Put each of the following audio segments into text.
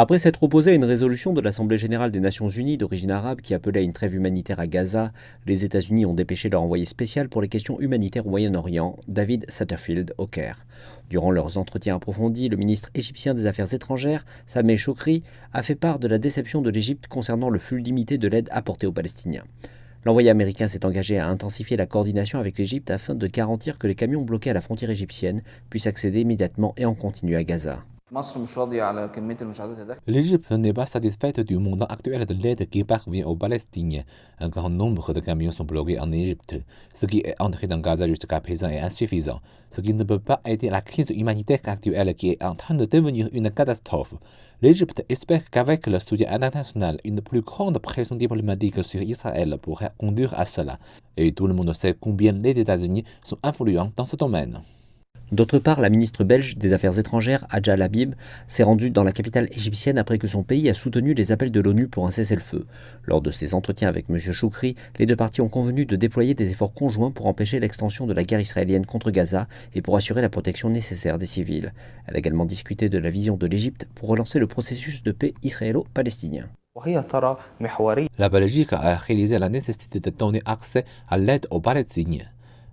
Après s'être opposé à une résolution de l'Assemblée générale des Nations unies d'origine arabe qui appelait à une trêve humanitaire à Gaza, les États-Unis ont dépêché leur envoyé spécial pour les questions humanitaires au Moyen-Orient, David Satterfield, au Caire. Durant leurs entretiens approfondis, le ministre égyptien des Affaires étrangères, Sameh Choukri, a fait part de la déception de l'Égypte concernant le flux limité de l'aide apportée aux Palestiniens. L'envoyé américain s'est engagé à intensifier la coordination avec l'Égypte afin de garantir que les camions bloqués à la frontière égyptienne puissent accéder immédiatement et en continu à Gaza. L'Égypte n'est pas satisfaite du montant actuel de l'aide qui parvient aux Palestiniens. Un grand nombre de camions sont bloqués en Égypte. Ce qui est entré dans Gaza jusqu'à présent est insuffisant, ce qui ne peut pas aider la crise humanitaire actuelle qui est en train de devenir une catastrophe. L'Égypte espère qu'avec le soutien international, une plus grande pression diplomatique sur Israël pourrait conduire à cela. Et tout le monde sait combien les États-Unis sont influents dans ce domaine. D'autre part, la ministre belge des Affaires étrangères, Hadja Labib, s'est rendue dans la capitale égyptienne après que son pays a soutenu les appels de l'ONU pour un cessez-le-feu. Lors de ses entretiens avec M. Choukri, les deux parties ont convenu de déployer des efforts conjoints pour empêcher l'extension de la guerre israélienne contre Gaza et pour assurer la protection nécessaire des civils. Elle a également discuté de la vision de l'Égypte pour relancer le processus de paix israélo-palestinien. La Belgique a réalisé la nécessité de donner accès à l'aide aux Palestiniens.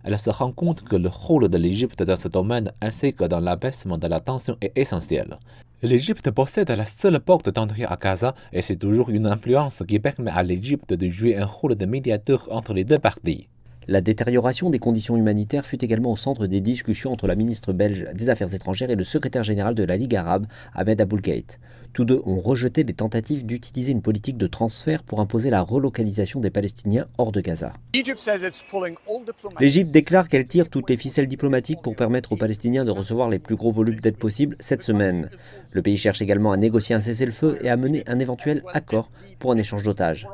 Elle se rend compte que le rôle de l'Égypte dans ce domaine ainsi que dans l'abaissement de la tension est essentiel. L'Égypte possède la seule porte d'entrée à Gaza et c'est toujours une influence qui permet à l'Égypte de jouer un rôle de médiateur entre les deux parties. La détérioration des conditions humanitaires fut également au centre des discussions entre la ministre belge des Affaires étrangères et le secrétaire général de la Ligue arabe, Ahmed Aboulgate. Tous deux ont rejeté des tentatives d'utiliser une politique de transfert pour imposer la relocalisation des Palestiniens hors de Gaza. L'Égypte déclare qu'elle tire toutes les ficelles diplomatiques pour permettre aux Palestiniens de recevoir les plus gros volumes d'aide possible cette semaine. Le pays cherche également à négocier un cessez-le-feu et à mener un éventuel accord pour un échange d'otages.